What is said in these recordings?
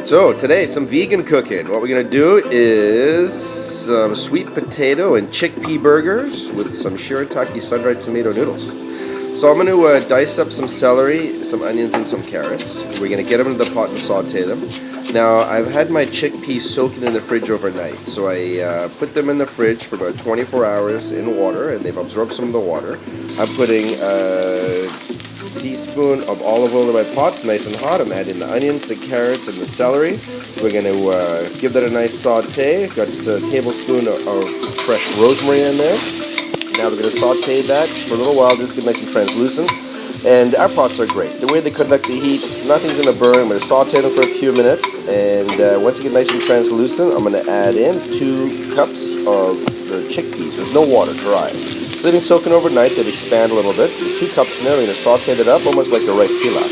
Alright, so today some vegan cooking. What we're gonna do is some sweet potato and chickpea burgers with some shirataki sun-dried tomato noodles. So I'm gonna dice up some celery, some onions, and some carrots. We're gonna get them into the pot and saute them. Now I've had my chickpeas soaking in the fridge overnight, so I put them in the fridge for about 24 hours in water, and they've absorbed some of the water. I'm putting teaspoon of olive oil in my pot, nice and hot. I'm adding the onions, the carrots, and the celery. We're going to give that a nice saute. Got a tablespoon of fresh rosemary in there. Now we're going to saute that for a little while, just get nice and translucent. And our pots are great. The way they conduct the heat, nothing's going to burn. I'm going to saute them for a few minutes. And once you get nice and translucent, I'm going to add in 2 cups of the chickpeas. There's no water, dry. They've been soaking overnight, they've expanded a little bit. There's 2 cups in there, I'm going to saute it up almost like a rice pilaf.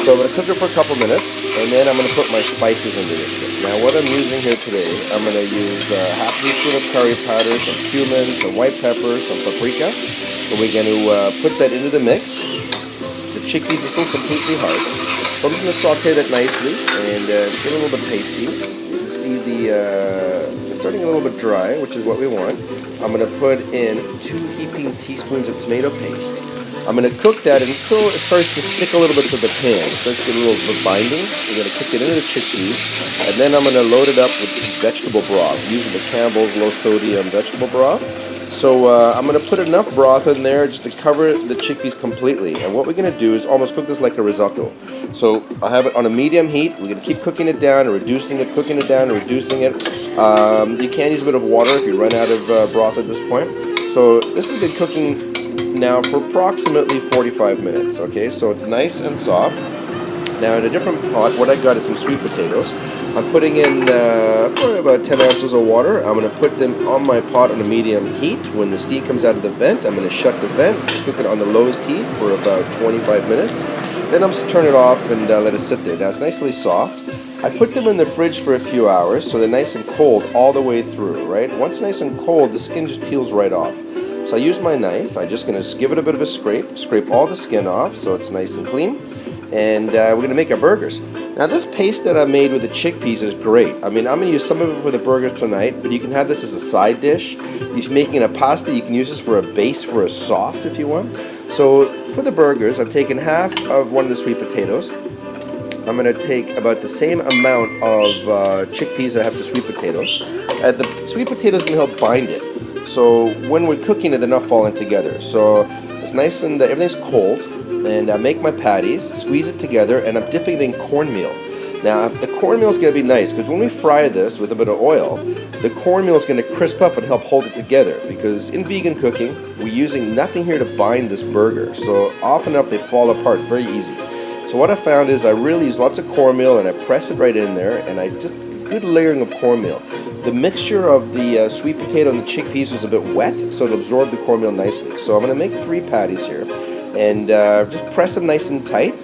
So I'm going to cook it for a couple minutes, and then I'm going to put my spices into this. Now what I'm using here today, I'm going to use half a teaspoon of curry powder, some cumin, some white pepper, some paprika. So we're going to put that into the mix. The chickpeas are still completely hard. So I'm just going to saute that nicely and get a little bit pasty. You can see it's starting a little bit dry, which is what we want. I'm going to put in 2 heaping teaspoons of tomato paste. I'm going to cook that until it starts to stick a little bit to the pan. It starts to get a little bit binding. We're going to cook it into the chickpeas, and then I'm going to load it up with vegetable broth, using the Campbell's low sodium vegetable broth. So I'm going to put enough broth in there just to cover the chickpeas completely. And what we're going to do is almost cook this like a risotto. So I have it on a medium heat. We're going to keep cooking it down and reducing it, cooking it down and reducing it. You can use a bit of water if you run out of broth at this point. So this has been cooking now for approximately 45 minutes. Okay, so it's nice and soft. Now in a different pot, what I got is some sweet potatoes. I'm putting in probably about 10 ounces of water. I'm going to put them on my pot on a medium heat. When the steam comes out of the vent, I'm going to shut the vent, cook it on the lowest heat for about 25 minutes. Then I'm just turn it off and let it sit there. Now it's nicely soft. I put them in the fridge for a few hours so they're nice and cold all the way through, right? Once nice and cold, the skin just peels right off. So I use my knife. I'm just going to give it a bit of a scrape all the skin off so it's nice and clean. And we're going to make our burgers. Now this paste that I made with the chickpeas is great. I mean, I'm going to use some of it for the burgers tonight, but you can have this as a side dish. If you're making a pasta, you can use this for a base for a sauce if you want. So for the burgers, I've taken half of one of the sweet potatoes. I'm going to take about the same amount of chickpeas that I have the sweet potatoes. The sweet potatoes can help bind it. So when we're cooking it, they're not falling together. So it's nice and everything's cold. And I make my patties, squeeze it together, and I'm dipping it in cornmeal. Now, the cornmeal is going to be nice because when we fry this with a bit of oil, the cornmeal is going to crisp up and help hold it together. Because in vegan cooking, we're using nothing here to bind this burger. So often enough, they fall apart very easy. So what I found is I really use lots of cornmeal and I press it right in there, and I just good layering of cornmeal. The mixture of the sweet potato and the chickpeas is a bit wet, so it'll absorb the cornmeal nicely. So I'm going to make 3 patties here. And just press them nice and tight.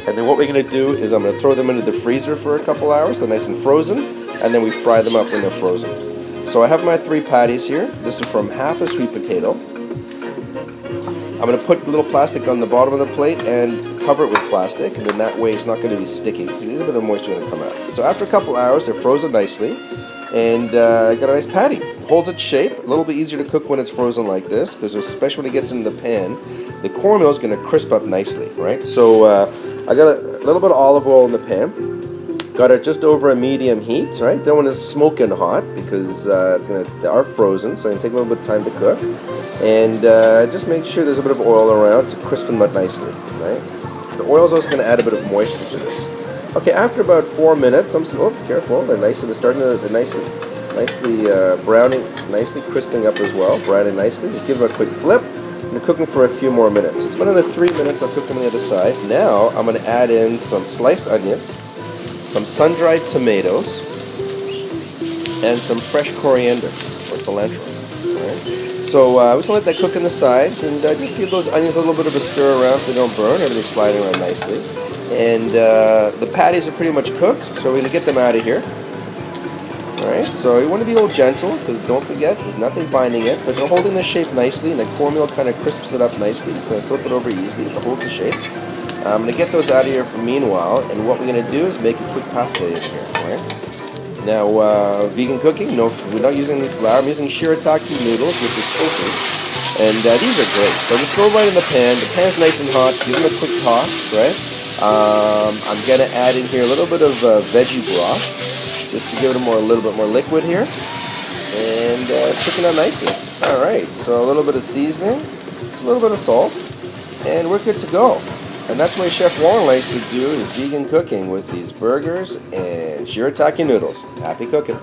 And then what we're going to do is I'm going to throw them into the freezer for a couple hours. They're nice and frozen. And then we fry them up when they're frozen. So I have my 3 patties here. This is from half a sweet potato. I'm going to put a little plastic on the bottom of the plate and cover it with plastic. And then that way it's not going to be sticky. Because there's a bit of moisture going to come out. So after a couple hours, they're frozen nicely. And I got a nice patty. Holds its shape. A little bit easier to cook when it's frozen like this. Because especially when it gets in the pan, the cornmeal is going to crisp up nicely, right? So I got a little bit of olive oil in the pan. Got it just over a medium heat, right? Don't want to smoke it hot because they are frozen, so it's going to take a little bit of time to cook. And just make sure there's a bit of oil around to crisp them up nicely, right? The oil is also going to add a bit of moisture to this. Okay, after about 4 minutes, careful, they're nicely browning, nicely crisping up as well, browning nicely. Just give them a quick flip. I'm cooking for a few more minutes. It's been another 3 minutes. I'll cook them on the other side. Now I'm going to add in some sliced onions, some sun-dried tomatoes, and some fresh coriander or cilantro. Right? So we're just going to let that cook on the sides, and just give those onions a little bit of a stir around so they don't burn. Everything's sliding around nicely. And the patties are pretty much cooked, so we're going to get them out of here. Alright, so you want to be a little gentle, because don't forget, there's nothing binding it, but they're holding the shape nicely, and the cornmeal kind of crisps it up nicely, so flip it over easily to hold the shape. I'm going to get those out of here for meanwhile, and what we're going to do is make a quick pasta in here, right? Now, vegan cooking, no, we're not using any flour. I'm using shirataki noodles, which is tofu, and these are great. So just throw right in the pan. The pan's nice and hot. Give them a quick toss, right? I'm going to add in here a little bit of veggie broth, just to give it a little bit more liquid here, and cooking out nicely. All right, so a little bit of seasoning, just a little bit of salt, and we're good to go. And that's what Chef Warren likes to do, is vegan cooking with these burgers and shirataki noodles. Happy cooking.